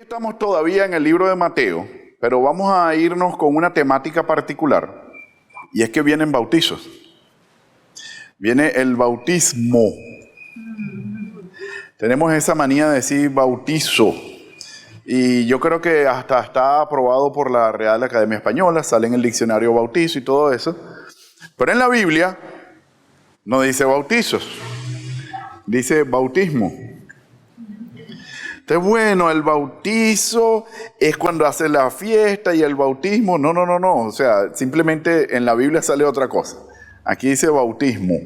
Estamos todavía en el libro de Mateo, pero vamos a irnos con una temática particular, y es que vienen bautizos. Viene el bautismo. Tenemos esa manía de decir bautizo, y yo creo que hasta está aprobado por la Real Academia Española, sale en el diccionario bautizo y todo eso, pero en la Biblia no dice bautizos, dice bautismo. Entonces, bueno, el bautizo es cuando hace la fiesta y el bautismo, no, o sea, simplemente en la Biblia sale otra cosa. Aquí dice bautismo.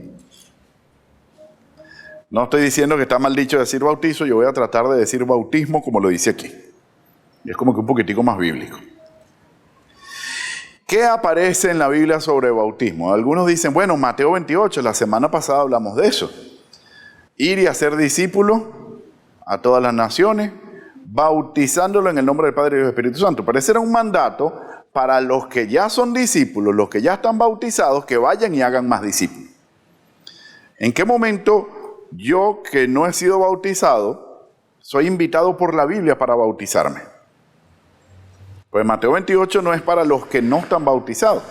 No estoy diciendo que está mal dicho decir bautizo, yo voy a tratar de decir bautismo como lo dice aquí. Y es como que un poquitico más bíblico. ¿Qué aparece en la Biblia sobre bautismo? Algunos dicen, bueno, Mateo 28, la semana pasada hablamos de eso. Ir y hacer discípulos a todas las naciones, bautizándolo en el nombre del Padre y del Espíritu Santo. Pero ese era un mandato para los que ya son discípulos, los que ya están bautizados, que vayan y hagan más discípulos. ¿En qué momento yo, que no he sido bautizado, soy invitado por la Biblia para bautizarme? Pues Mateo 28 no es para los que no están bautizados.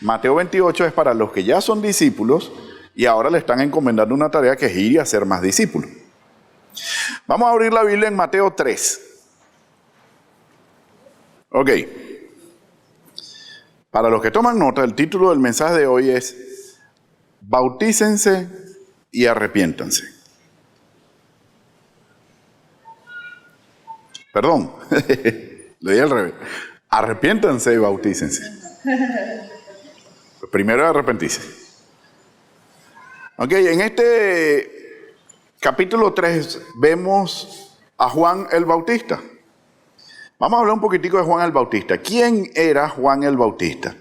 Mateo 28 es para los que ya son discípulos y ahora le están encomendando una tarea que es ir y hacer más discípulos. Vamos a abrir la Biblia en Mateo 3. Ok. Para los que toman nota, el título del mensaje de hoy es Bautícense y arrepiéntanse. Perdón, lo dije al revés. Arrepiéntanse y bautícense. Primero arrepentirse. Ok, en este capítulo 3 vemos a Juan el Bautista. Vamos a hablar un poquitico de Juan el Bautista. ¿Quién era Juan el Bautista?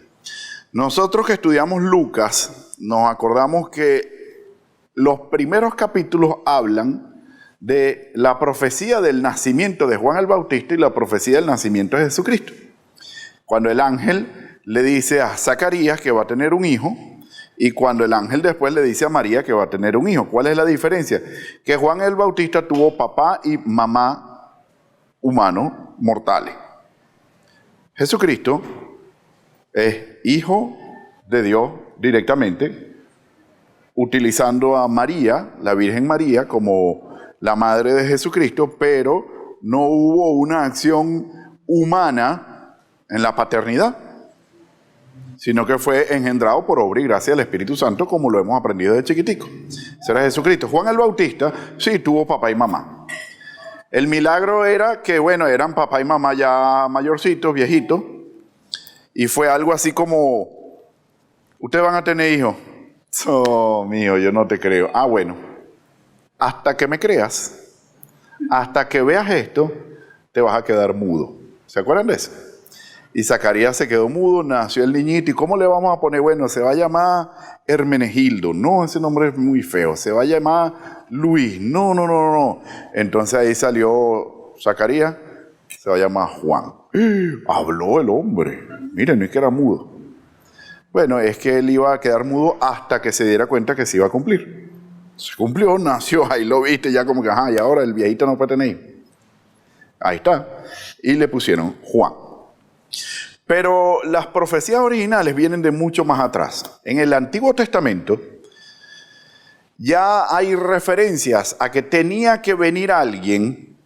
Nosotros que estudiamos Lucas, nos acordamos que los primeros capítulos hablan de la profecía del nacimiento de Juan el Bautista y la profecía del nacimiento de Jesucristo. Cuando el ángel le dice a Zacarías que va a tener un hijo, y cuando el ángel después le dice a María que va a tener un hijo. ¿Cuál es la diferencia? Que Juan el Bautista tuvo papá y mamá humanos mortales. Jesucristo es hijo de Dios directamente, utilizando a María, la Virgen María, como la madre de Jesucristo, pero no hubo una acción humana en la paternidad, sino que fue engendrado por obra y gracia del Espíritu Santo, como lo hemos aprendido de chiquitico. Ese era Jesucristo. Juan el Bautista sí tuvo papá y mamá. El milagro era que, bueno, eran papá y mamá ya mayorcitos, viejitos, y fue algo así como, ¿ustedes van a tener hijos? Oh, mijo, yo no te creo. Ah, bueno, hasta que me creas, hasta que veas esto, te vas a quedar mudo. ¿Se acuerdan de eso? Y Zacarías se quedó mudo, nació el niñito. ¿Y cómo le vamos a poner? Bueno, se va a llamar Hermenegildo. No, ese nombre es muy feo. Se va a llamar Luis. No. Entonces ahí salió Zacarías, se va a llamar Juan. Habló el hombre. Miren, no es que era mudo. Bueno, es que él iba a quedar mudo hasta que se diera cuenta que se iba a cumplir. Se cumplió, nació, ahí lo viste, ya como que, y ahora el viejito no puede tener hijos. Ahí está. Y le pusieron Juan. Pero las profecías originales vienen de mucho más atrás. En el Antiguo Testamento ya hay referencias a que tenía que venir alguien,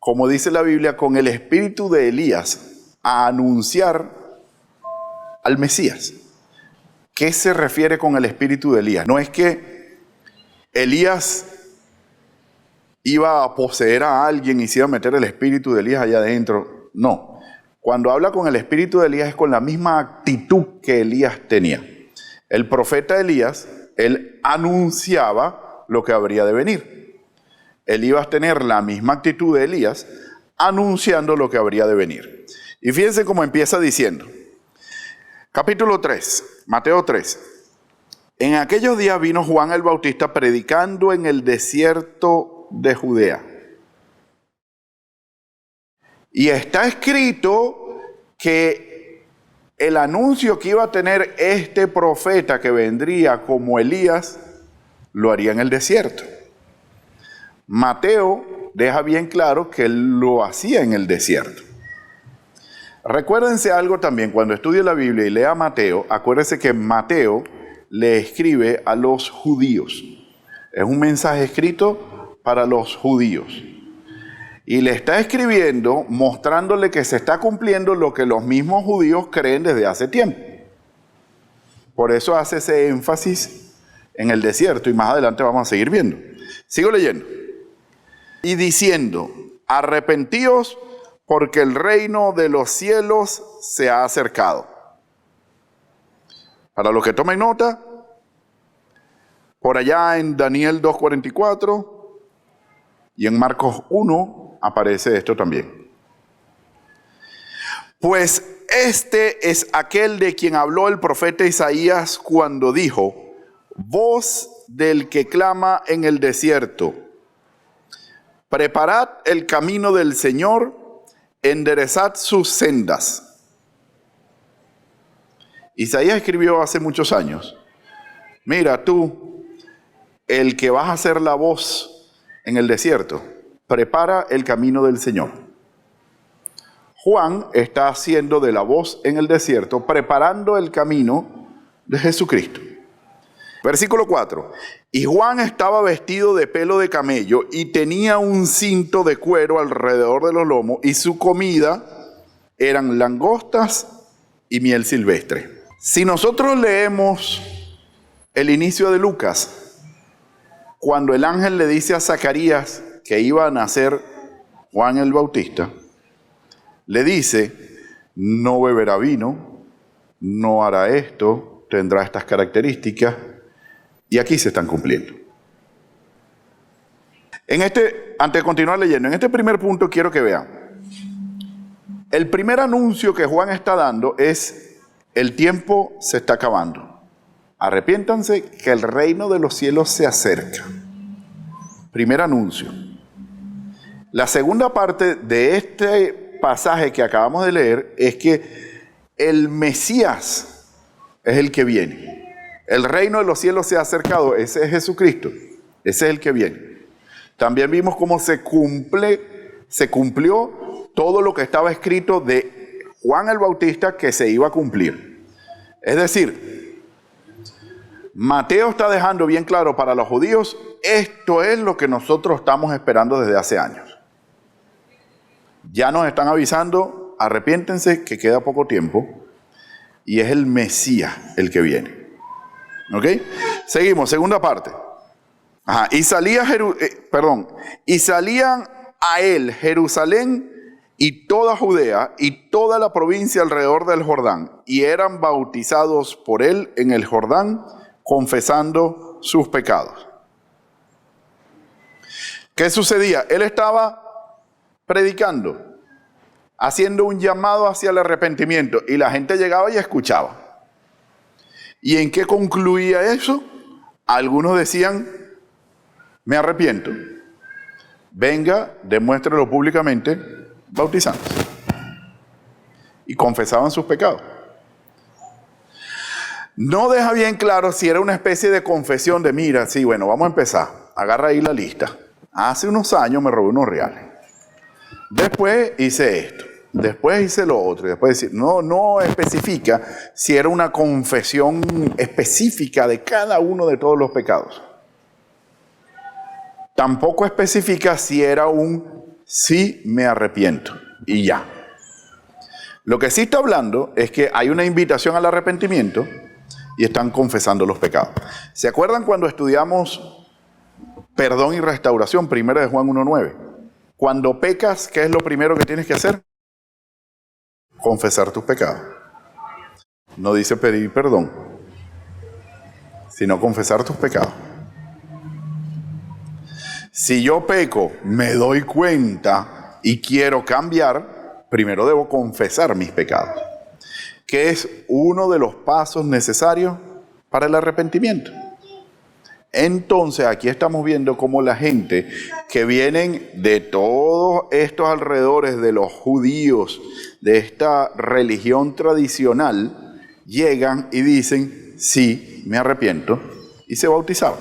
como dice la Biblia, con el espíritu de Elías, a anunciar al Mesías. ¿Qué se refiere con el espíritu de Elías? No es que Elías iba a poseer a alguien y se iba a meter el espíritu de Elías allá adentro. No. Cuando habla con el espíritu de Elías es con la misma actitud que Elías tenía. El profeta Elías, él anunciaba lo que habría de venir. Él iba a tener la misma actitud de Elías, anunciando lo que habría de venir. Y fíjense cómo empieza diciendo. Capítulo 3, Mateo 3. En aquellos días vino Juan el Bautista predicando en el desierto de Judea. Y está escrito que el anuncio que iba a tener este profeta que vendría como Elías, lo haría en el desierto. Mateo deja bien claro que él lo hacía en el desierto. Recuérdense algo también, cuando estudie la Biblia y lea Mateo, acuérdense que Mateo le escribe a los judíos. Es un mensaje escrito para los judíos. Y le está escribiendo mostrándole que se está cumpliendo lo que los mismos judíos creen desde hace tiempo. Por eso hace ese énfasis en el desierto y más adelante vamos a seguir viendo. Sigo leyendo. Y diciendo, arrepentíos porque el reino de los cielos se ha acercado. Para los que tomen nota, por allá en Daniel 2:44 y en Marcos 1 aparece esto también. Pues este es aquel de quien habló el profeta Isaías cuando dijo, voz del que clama en el desierto, preparad el camino del Señor, enderezad sus sendas. Isaías escribió hace muchos años, mira tú, el que vas a ser la voz en el desierto, prepara el camino del Señor. Juan está haciendo de la voz en el desierto, preparando el camino de Jesucristo. Versículo 4. Y Juan estaba vestido de pelo de camello y tenía un cinto de cuero alrededor de los lomos y su comida eran langostas y miel silvestre. Si nosotros leemos el inicio de Lucas, cuando el ángel le dice a Zacarías que iba a nacer Juan el Bautista, le dice, no beberá vino, no hará esto, tendrá estas características, y aquí se están cumpliendo. Antes de continuar leyendo, en este primer punto quiero que vean, el primer anuncio que Juan está dando es, el tiempo se está acabando. Arrepiéntanse que el reino de los cielos se acerca. Primer anuncio. La segunda parte de este pasaje que acabamos de leer es que el Mesías es el que viene. El reino de los cielos se ha acercado, ese es Jesucristo, ese es el que viene. También vimos cómo se cumplió todo lo que estaba escrito de Juan el Bautista que se iba a cumplir. Es decir, Mateo está dejando bien claro para los judíos, esto es lo que nosotros estamos esperando desde hace años. Ya nos están avisando, arrepiéntense que queda poco tiempo y es el Mesías el que viene. ¿Ok? Seguimos, segunda parte. Y salían a él Jerusalén y toda Judea y toda la provincia alrededor del Jordán, y eran bautizados por él en el Jordán, confesando sus pecados. ¿Qué sucedía? Él estaba predicando, haciendo un llamado hacia el arrepentimiento, y la gente llegaba y escuchaba. ¿Y en qué concluía eso? Algunos decían, me arrepiento. Venga, demuéstrelo públicamente, bautizándose. Y confesaban sus pecados. No deja bien claro si era una especie de confesión de, mira, sí, bueno, vamos a empezar. Agarra ahí la lista. Hace unos años me robé unos reales. Después hice esto. Después hice lo otro. Y después decir, no especifica si era una confesión específica de cada uno de todos los pecados. Tampoco especifica si era un sí me arrepiento y ya. Lo que sí está hablando es que hay una invitación al arrepentimiento y están confesando los pecados. ¿Se acuerdan cuando estudiamos perdón y restauración? 1 Juan 1:9. Cuando pecas, ¿qué es lo primero que tienes que hacer? Confesar tus pecados. No dice pedir perdón, sino confesar tus pecados. Si yo peco, me doy cuenta y quiero cambiar, primero debo confesar mis pecados, que es uno de los pasos necesarios para el arrepentimiento. Entonces aquí estamos viendo cómo la gente que vienen de todos estos alrededores de los judíos, de esta religión tradicional, llegan y dicen, sí, me arrepiento, y se bautizaban.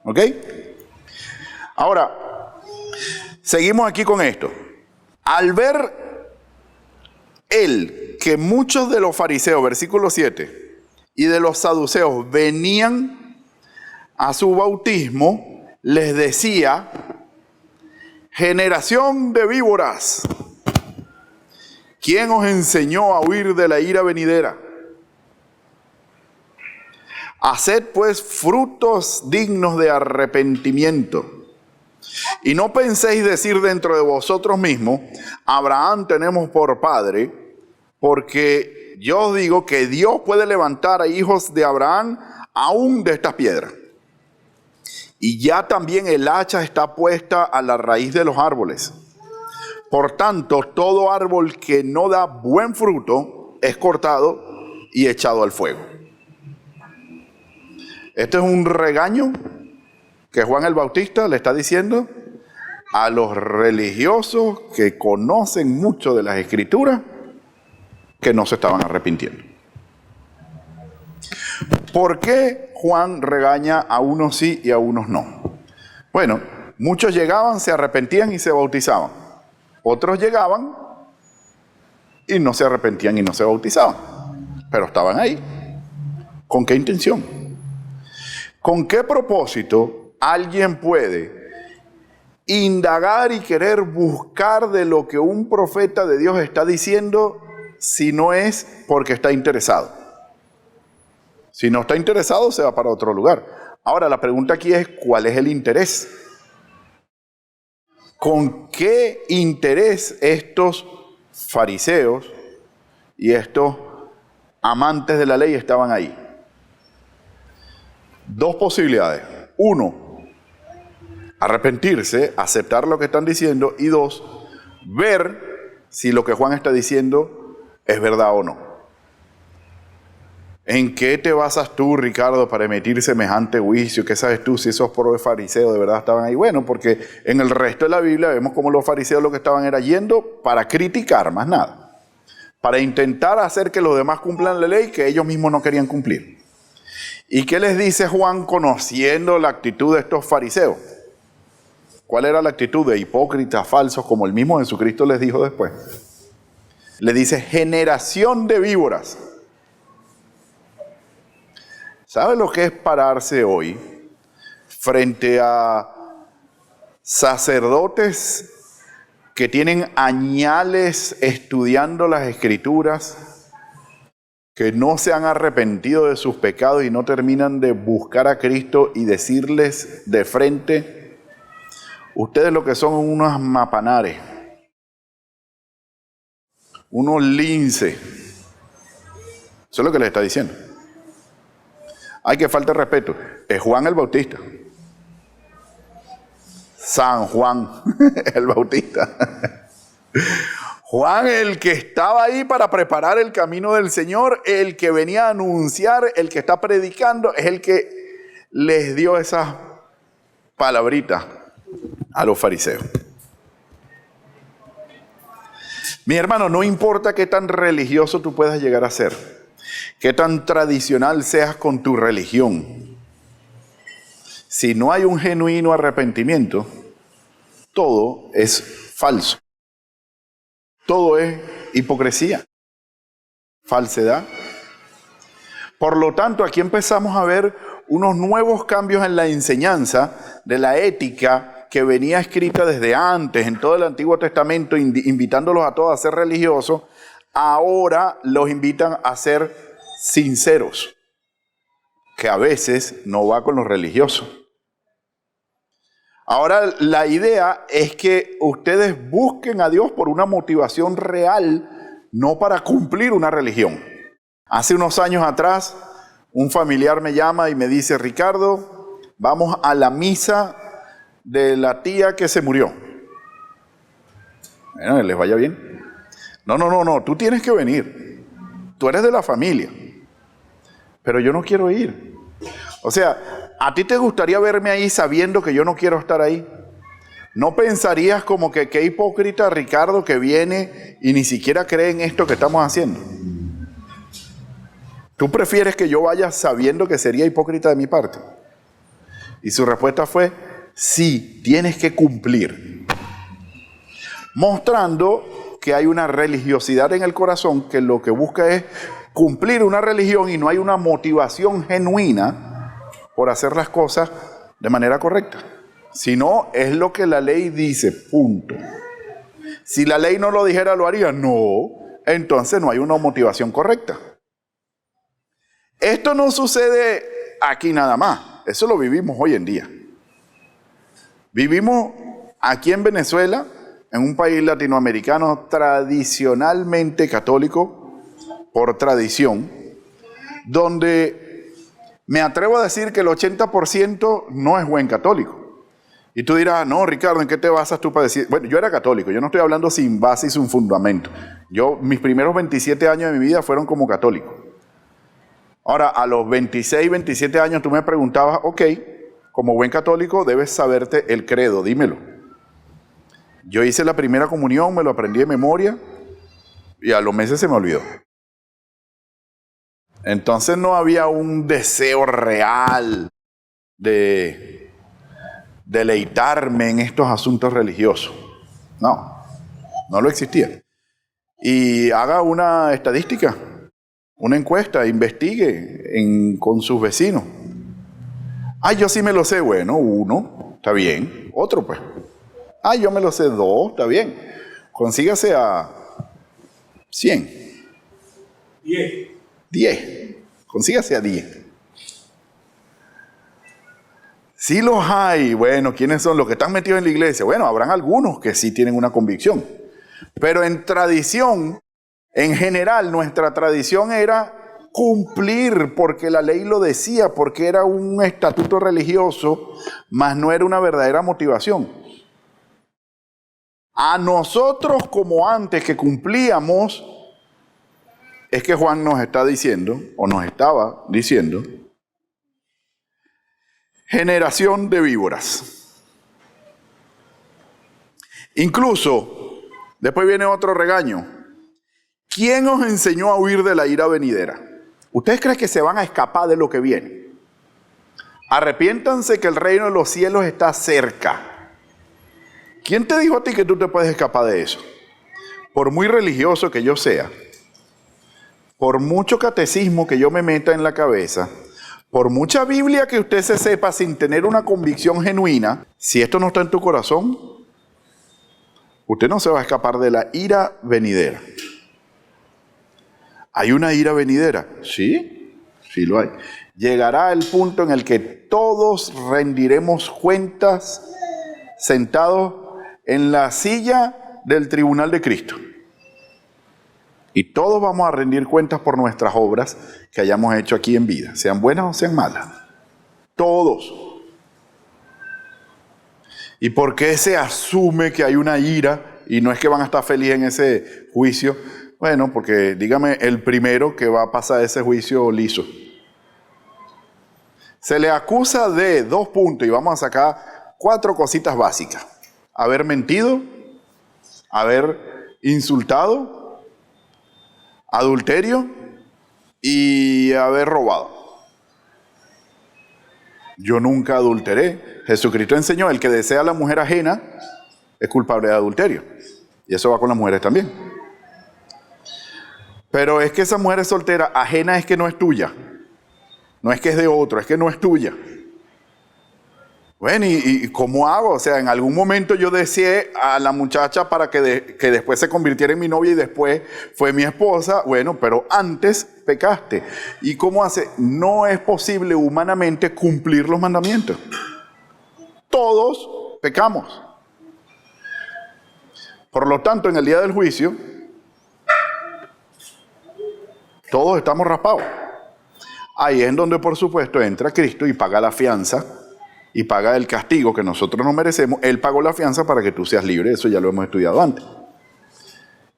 ¿Ok? Ahora, Seguimos aquí con esto. Al ver él que muchos de los fariseos, versículo 7, y de los saduceos venían a su bautismo, les decía: generación de víboras, ¿quién os enseñó a huir de la ira venidera? Haced pues frutos dignos de arrepentimiento. Y no penséis decir dentro de vosotros mismos: Abraham tenemos por padre, porque yo os digo que Dios puede levantar a hijos de Abraham aún de estas piedras. Y ya también el hacha está puesta a la raíz de los árboles. Por tanto, todo árbol que no da buen fruto es cortado y echado al fuego. Este es un regaño que Juan el Bautista le está diciendo a los religiosos que conocen mucho de las Escrituras, que no se estaban arrepintiendo. ¿Por qué Juan regaña a unos sí y a unos no? Bueno, muchos llegaban, se arrepentían y se bautizaban. Otros llegaban y no se arrepentían y no se bautizaban. Pero estaban ahí. ¿Con qué intención? ¿Con qué propósito alguien puede indagar y querer buscar de lo que un profeta de Dios está diciendo si no es porque está interesado? Si no está interesado, se va para otro lugar. Ahora, la pregunta aquí es: ¿cuál es el interés? ¿Con qué interés estos fariseos y estos amantes de la ley estaban ahí? Dos posibilidades. Uno, arrepentirse, aceptar lo que están diciendo. Y dos, ver si lo que Juan está diciendo es verdad o no. ¿En qué te basas tú, Ricardo, para emitir semejante juicio? ¿Qué sabes tú si esos fariseos de verdad estaban ahí? Bueno, porque en el resto de la Biblia vemos como los fariseos lo que estaban era yendo para criticar, más nada. Para intentar hacer que los demás cumplan la ley que ellos mismos no querían cumplir. ¿Y qué les dice Juan conociendo la actitud de estos fariseos? ¿Cuál era la actitud de hipócritas, falsos, como el mismo Jesucristo les dijo después? Le dice: generación de víboras. ¿Sabe lo que es pararse hoy frente a sacerdotes que tienen añales estudiando las Escrituras, que no se han arrepentido de sus pecados y no terminan de buscar a Cristo y decirles de frente: ustedes lo que son unos mapanares, unos linces? Eso es lo que les está diciendo. Hay que falta de respeto. Es Juan el Bautista. San Juan el Bautista. Juan, el que estaba ahí para preparar el camino del Señor, el que venía a anunciar, el que está predicando, es el que les dio esas palabritas a los fariseos. Mi hermano, no importa qué tan religioso tú puedas llegar a ser, qué tan tradicional seas con tu religión, si no hay un genuino arrepentimiento, todo es falso. Todo es hipocresía, falsedad. Por lo tanto, aquí empezamos a ver unos nuevos cambios en la enseñanza de la ética que venía escrita desde antes, en todo el Antiguo Testamento, invitándolos a todos a ser religiosos. Ahora los invitan a ser sinceros, que a veces no va con los religiosos. Ahora la idea es que ustedes busquen a Dios por una motivación real, no para cumplir una religión. Hace unos años atrás, un familiar me llama y me dice: Ricardo, vamos a la misa de la tía que se murió. Bueno, que les vaya bien. No, tú tienes que venir. Tú eres de la familia. Pero yo no quiero ir. O sea, ¿a ti te gustaría verme ahí sabiendo que yo no quiero estar ahí? ¿No pensarías como que qué hipócrita Ricardo que viene y ni siquiera cree en esto que estamos haciendo? ¿Tú prefieres que yo vaya sabiendo que sería hipócrita de mi parte? Y su respuesta fue: sí, tienes que cumplir. mostrando que hay una religiosidad en el corazón que lo que busca es cumplir una religión y no hay una motivación genuina por hacer las cosas de manera correcta. Si no, es lo que la ley dice, punto. Si la ley no lo dijera, ¿lo haría? No, entonces no hay una motivación correcta. Esto no sucede aquí nada más, eso lo vivimos hoy en día. Vivimos aquí en Venezuela, en un país latinoamericano tradicionalmente católico, por tradición, donde me atrevo a decir que el 80% no es buen católico. Y tú dirás, no, Ricardo, ¿en qué te basas tú para decir? Bueno, yo era católico, yo no estoy hablando sin base y sin fundamento. Mis primeros 27 años de mi vida fueron como católico. Ahora, a los 26, 27 años tú me preguntabas, ok, como buen católico debes saberte el credo, dímelo. Yo hice la primera comunión, me lo aprendí de memoria y a los meses se me olvidó. Entonces no había un deseo real de deleitarme en estos asuntos religiosos. No lo existía. Y haga una estadística, una encuesta, investigue con sus vecinos. Yo sí me lo sé, bueno, 1, está bien. Otro, pues. Yo me lo sé, 2, está bien. Consígase a 100. 10. Consígase a 10. Si los hay, bueno, ¿quiénes son los que están metidos en la iglesia? Bueno, habrán algunos que sí tienen una convicción. Pero en tradición, en general, nuestra tradición era cumplir porque la ley lo decía, porque era un estatuto religioso, mas no era una verdadera motivación. A nosotros, como antes que cumplíamos, es que Juan nos está diciendo, o nos estaba diciendo, generación de víboras. Incluso, después viene otro regaño. ¿Quién os enseñó a huir de la ira venidera? ¿Ustedes creen que se van a escapar de lo que viene? Arrepiéntanse que el reino de los cielos está cerca. ¿Quién te dijo a ti que tú te puedes escapar de eso? Por muy religioso que yo sea, por mucho catecismo que yo me meta en la cabeza, por mucha Biblia que usted se sepa sin tener una convicción genuina, si esto no está en tu corazón, usted no se va a escapar de la ira venidera. ¿Hay una ira venidera? Sí, sí lo hay. Llegará el punto en el que todos rendiremos cuentas sentados en la silla del tribunal de Cristo. Y todos vamos a rendir cuentas por nuestras obras que hayamos hecho aquí en vida, sean buenas o sean malas. Todos. ¿Y por qué se asume que hay una ira y no es que van a estar felices en ese juicio? Bueno, porque dígame el primero que va a pasar ese juicio liso. Se le acusa de 2 puntos y vamos a sacar 4 cositas básicas. Haber mentido, haber insultado, adulterio y haber robado. Yo nunca adulteré. Jesucristo enseñó, el que desea a la mujer ajena es culpable de adulterio. Y eso va con las mujeres también. Pero es que esa mujer es soltera, ajena es que no es tuya. No es que es de otro, es que no es tuya. Bueno, ¿y cómo hago? O sea, en algún momento yo deseé a la muchacha para que después se convirtiera en mi novia y después fue mi esposa. Bueno, pero antes pecaste. ¿Y cómo hace? No es posible humanamente cumplir los mandamientos. Todos pecamos. Por lo tanto, en el día del juicio, todos estamos raspados. Ahí es donde, por supuesto, entra Cristo y paga la fianza y paga el castigo que nosotros no merecemos. Él pagó la fianza para que tú seas libre. Eso ya lo hemos estudiado antes.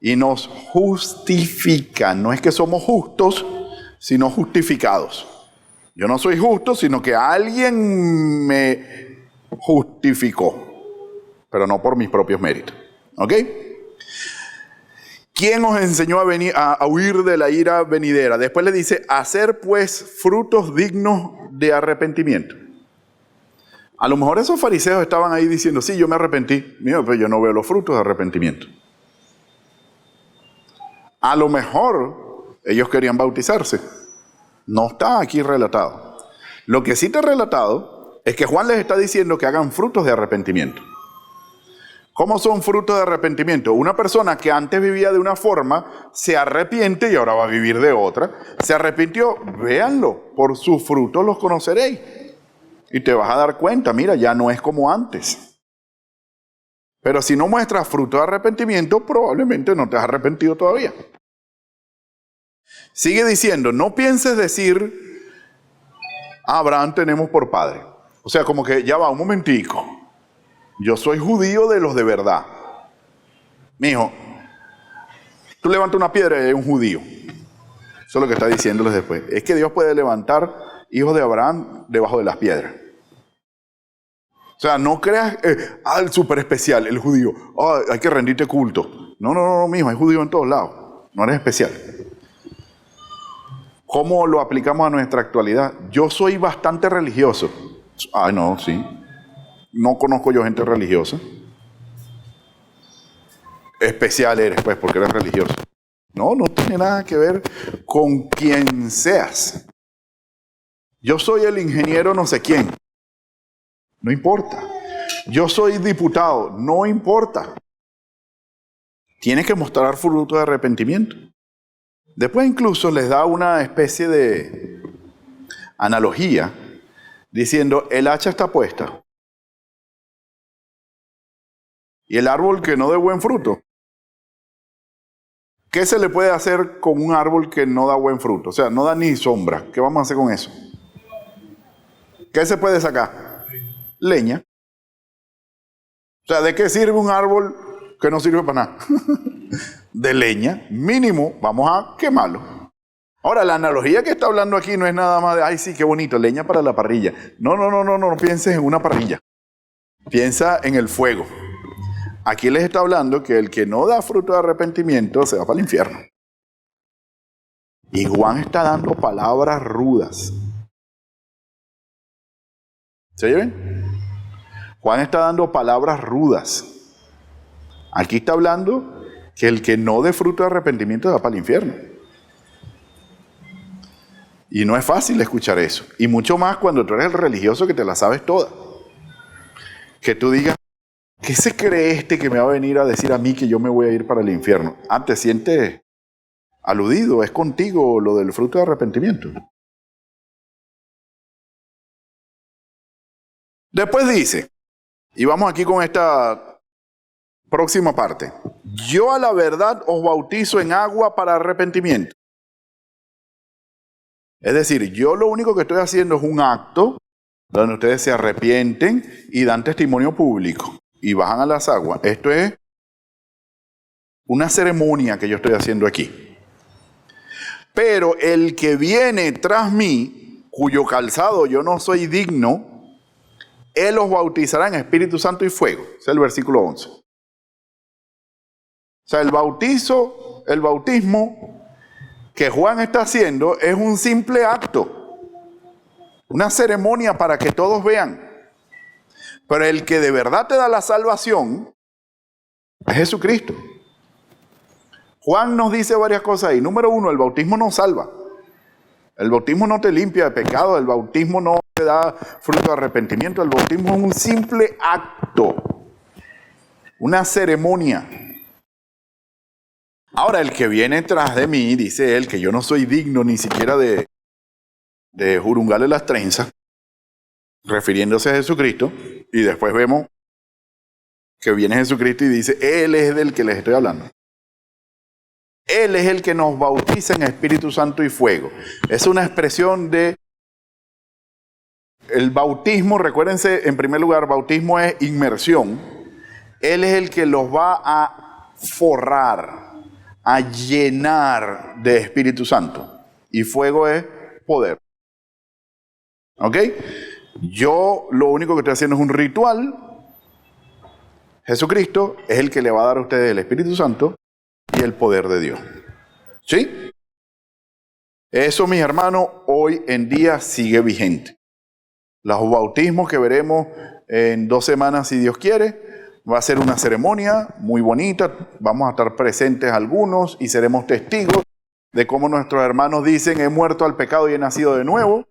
Y nos justifica. No es que somos justos, sino justificados. Yo no soy justo, sino que alguien me justificó. Pero no por mis propios méritos. ¿Ok? ¿Quién os enseñó a huir de la ira venidera? Después le dice, hacer pues frutos dignos de arrepentimiento. A lo mejor esos fariseos estaban ahí diciendo, sí, yo me arrepentí. Mira, pero yo no veo los frutos de arrepentimiento. A lo mejor ellos querían bautizarse. No está aquí relatado. Lo que sí está relatado es que Juan les está diciendo que hagan frutos de arrepentimiento. ¿Cómo son frutos de arrepentimiento? Una persona que antes vivía de una forma, se arrepiente y ahora va a vivir de otra. Se arrepintió, véanlo, por sus frutos los conoceréis. Y te vas a dar cuenta, mira, ya no es como antes. Pero si no muestras fruto de arrepentimiento, probablemente no te has arrepentido todavía. Sigue diciendo, no pienses decir, a Abraham tenemos por padre. O sea, como que ya va, un momentico. Yo soy judío de los de verdad. Mijo, tú levantas una piedra y hay un judío. Eso es lo que está diciéndoles después. Es que Dios puede levantar hijos de Abraham debajo de las piedras. O sea, no creas, el súper especial, el judío. Hay que rendirte culto. No, mijo, hay judío en todos lados. No eres especial. ¿Cómo lo aplicamos a nuestra actualidad? Yo soy bastante religioso. No, sí. No conozco yo gente religiosa. Especial eres, pues, porque eres religioso. No tiene nada que ver con quien seas. Yo soy el ingeniero no sé quién. No importa. Yo soy diputado. No importa. Tienes que mostrar fruto de arrepentimiento. Después incluso les da una especie de analogía diciendo, el hacha está puesta. Y el árbol que no dé buen fruto. ¿Qué se le puede hacer con un árbol que no da buen fruto? O sea, no da ni sombra. ¿Qué vamos a hacer con eso? ¿Qué se puede sacar? Leña. O sea, ¿de qué sirve un árbol que no sirve para nada? De leña. Mínimo, vamos a quemarlo. Ahora, la analogía que está hablando aquí no es nada más de, ay, sí, qué bonito, leña para la parrilla. No pienses en una parrilla. Piensa en el fuego. Aquí les está hablando que el que no da fruto de arrepentimiento se va para el infierno. Y Juan está dando palabras rudas. ¿Se oyen? Juan está dando palabras rudas. Aquí está hablando que el que no dé fruto de arrepentimiento va para el infierno. Y no es fácil escuchar eso. Y mucho más cuando tú eres el religioso que te la sabes toda. Que tú digas, ¿qué se cree este que me va a venir a decir a mí que yo me voy a ir para el infierno? Te sientes aludido, es contigo lo del fruto de arrepentimiento. Después dice, y vamos aquí con esta próxima parte. Yo a la verdad os bautizo en agua para arrepentimiento. Es decir, yo lo único que estoy haciendo es un acto donde ustedes se arrepienten y dan testimonio público y bajan a las aguas. Esto es una ceremonia que yo estoy haciendo aquí. Pero el que viene tras mí, cuyo calzado yo no soy digno, él os bautizará en Espíritu Santo y fuego. Ese es el versículo 11. O sea, el bautismo que Juan está haciendo es un simple acto, una ceremonia para que todos vean. Pero el que de verdad te da la salvación es Jesucristo. Juan nos dice varias cosas ahí. Número 1, el bautismo no salva. El bautismo no te limpia de pecado, el bautismo no te da fruto de arrepentimiento, el bautismo es un simple acto, una ceremonia. Ahora, el que viene tras de mí, dice él, que yo no soy digno ni siquiera de jurungarle las trenzas, refiriéndose a Jesucristo, y después vemos que viene Jesucristo y dice, él es del que les estoy hablando. Él es el que nos bautiza en Espíritu Santo y fuego. Es una expresión de el bautismo. Recuérdense, en primer lugar, bautismo es inmersión. Él es el que los va a forrar, a llenar de Espíritu Santo. Y fuego es poder. ¿Ok? Yo lo único que estoy haciendo es un ritual. Jesucristo es el que le va a dar a ustedes el Espíritu Santo y el poder de Dios. ¿Sí? Eso, mis hermanos, hoy en día sigue vigente. Los bautismos que veremos en 2 semanas, si Dios quiere, va a ser una ceremonia muy bonita. Vamos a estar presentes algunos y seremos testigos de cómo nuestros hermanos dicen: he muerto al pecado y he nacido de nuevo.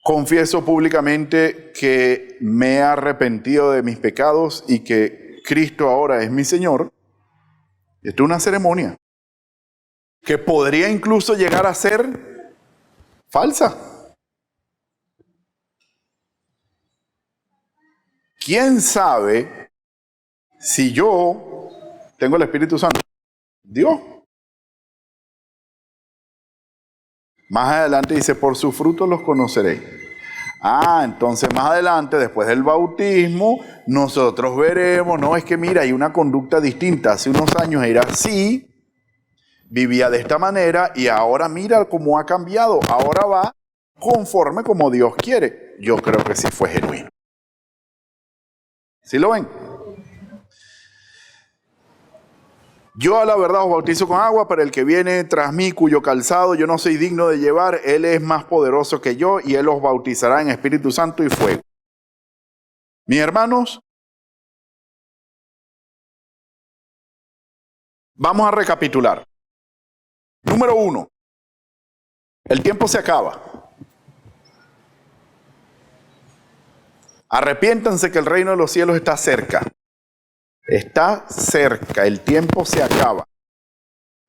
Confieso públicamente que me he arrepentido de mis pecados y que Cristo ahora es mi Señor. Esto es una ceremonia que podría incluso llegar a ser falsa. ¿Quién sabe si yo tengo el Espíritu Santo? Dios. Más adelante dice: por sus frutos los conoceréis. Entonces más adelante, después del bautismo, nosotros veremos, no, es que mira, hay una conducta distinta. Hace unos años era así, vivía de esta manera, y ahora mira cómo ha cambiado. Ahora va conforme como Dios quiere. Yo creo que sí fue genuino. ¿Sí lo ven? Yo a la verdad os bautizo con agua, pero el que viene tras mí, cuyo calzado yo no soy digno de llevar, él es más poderoso que yo, y él os bautizará en Espíritu Santo y fuego. Mis hermanos, vamos a recapitular. Número 1, el tiempo se acaba. Arrepiéntanse que el reino de los cielos está cerca. Está cerca, el tiempo se acaba.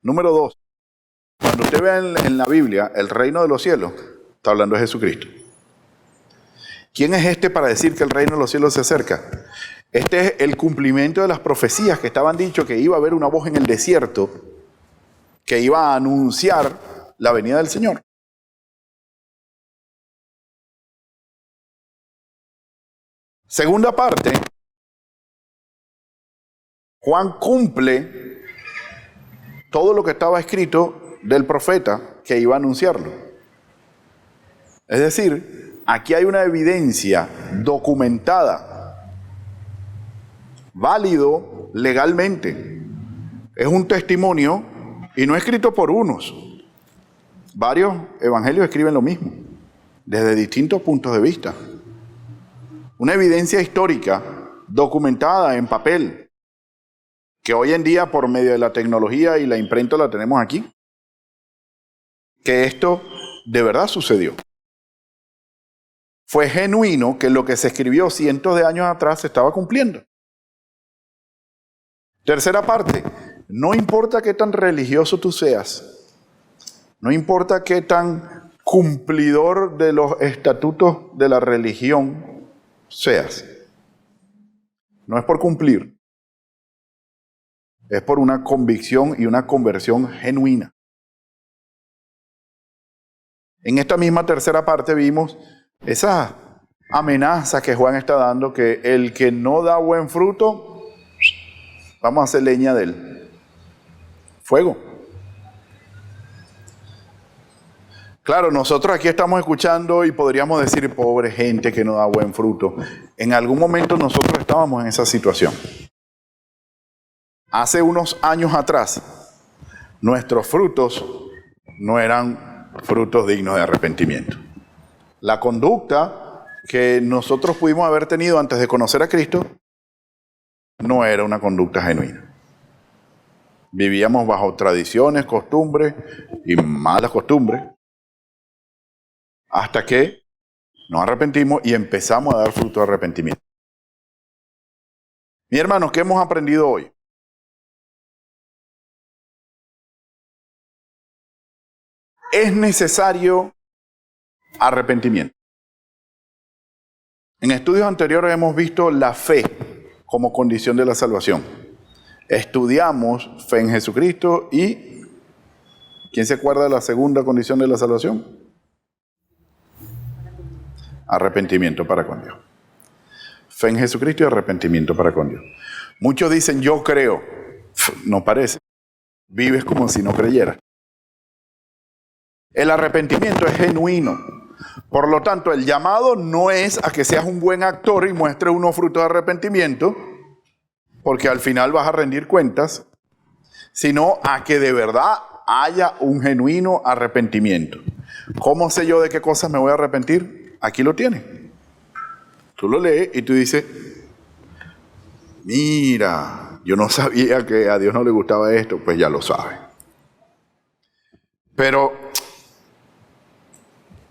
Número 2, cuando usted vea en la Biblia el reino de los cielos, está hablando de Jesucristo. ¿Quién es este para decir que el reino de los cielos se acerca? Este es el cumplimiento de las profecías que estaban dicho que iba a haber una voz en el desierto que iba a anunciar la venida del Señor. Segunda parte, Juan cumple todo lo que estaba escrito del profeta que iba a anunciarlo. Es decir, aquí hay una evidencia documentada, válido legalmente. Es un testimonio y no escrito por unos. Varios evangelios escriben lo mismo, desde distintos puntos de vista. Una evidencia histórica documentada en papel, que hoy en día por medio de la tecnología y la imprenta la tenemos aquí, que esto de verdad sucedió. Fue genuino que lo que se escribió cientos de años atrás se estaba cumpliendo. Tercera parte, no importa qué tan religioso tú seas, no importa qué tan cumplidor de los estatutos de la religión seas, no es por cumplir, es por una convicción y una conversión genuina. En esta misma tercera parte vimos esa amenaza que Juan está dando, que el que no da buen fruto, vamos a hacer leña de él. Fuego. Claro, nosotros aquí estamos escuchando y podríamos decir: pobre gente que no da buen fruto. En algún momento nosotros estábamos en esa situación. Hace unos años atrás, nuestros frutos no eran frutos dignos de arrepentimiento. La conducta que nosotros pudimos haber tenido antes de conocer a Cristo no era una conducta genuina. Vivíamos bajo tradiciones, costumbres y malas costumbres, hasta que nos arrepentimos y empezamos a dar fruto de arrepentimiento. Mis hermanos, ¿qué hemos aprendido hoy? Es necesario arrepentimiento. En estudios anteriores hemos visto la fe como condición de la salvación. Estudiamos fe en Jesucristo y ¿quién se acuerda de la segunda condición de la salvación? Arrepentimiento para con Dios. Fe en Jesucristo y arrepentimiento para con Dios. Muchos dicen: yo creo. No parece. Vives como si no creyeras. El arrepentimiento es genuino. Por lo tanto, el llamado no es a que seas un buen actor y muestres unos frutos de arrepentimiento, porque al final vas a rendir cuentas, sino a que de verdad haya un genuino arrepentimiento. ¿Cómo sé yo de qué cosas me voy a arrepentir? aquí lo tienes. Tú lo lees y tú dices, mira, yo no sabía que a Dios no le gustaba esto, pues ya lo sabes. Pero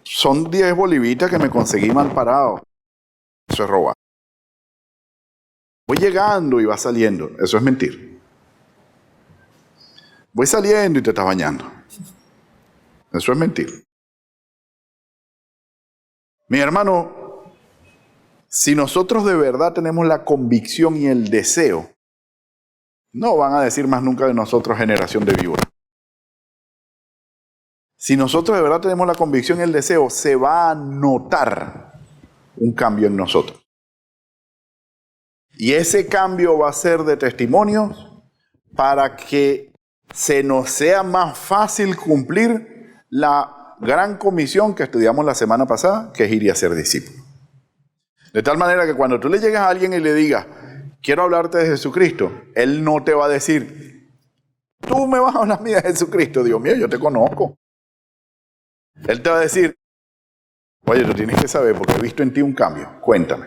son 10 bolivitas que me conseguí mal parado. Eso es robar. Voy llegando y va saliendo. Eso es mentir. Voy saliendo y te estás bañando. Eso es mentir. Mi hermano, si nosotros de verdad tenemos la convicción y el deseo, no van a decir más nunca de nosotros generación de víbora. Si nosotros de verdad tenemos la convicción y el deseo, se va a notar un cambio en nosotros. Y ese cambio va a ser de testimonios para que se nos sea más fácil cumplir la gran comisión que estudiamos la semana pasada, que es ir y hacer discípulos. De tal manera que cuando tú le llegas a alguien y le digas, quiero hablarte de Jesucristo, él no te va a decir, tú me vas a hablar a mí de Jesucristo, Dios mío, yo te conozco. Él te va a decir, oye, tú tienes que saber porque he visto en ti un cambio, cuéntame.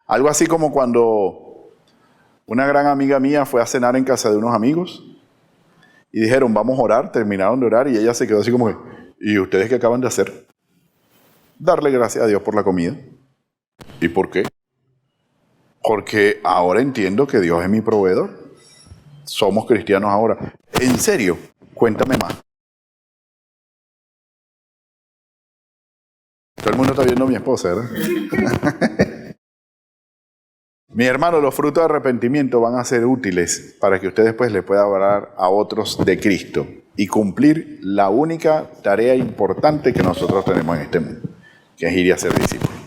Algo así como cuando una gran amiga mía fue a cenar en casa de unos amigos y dijeron, vamos a orar, terminaron de orar y ella se quedó así como que, ¿y ustedes qué acaban de hacer? Darle gracias a Dios por la comida. ¿Y por qué? Porque ahora entiendo que Dios es mi proveedor. Somos cristianos ahora. ¿En serio? Cuéntame más. Todo el mundo está viendo a mi esposa, ¿verdad? Mi hermano, los frutos de arrepentimiento van a ser útiles para que usted después le pueda hablar a otros de Cristo y cumplir la única tarea importante que nosotros tenemos en este mundo, que es ir y hacer discípulos.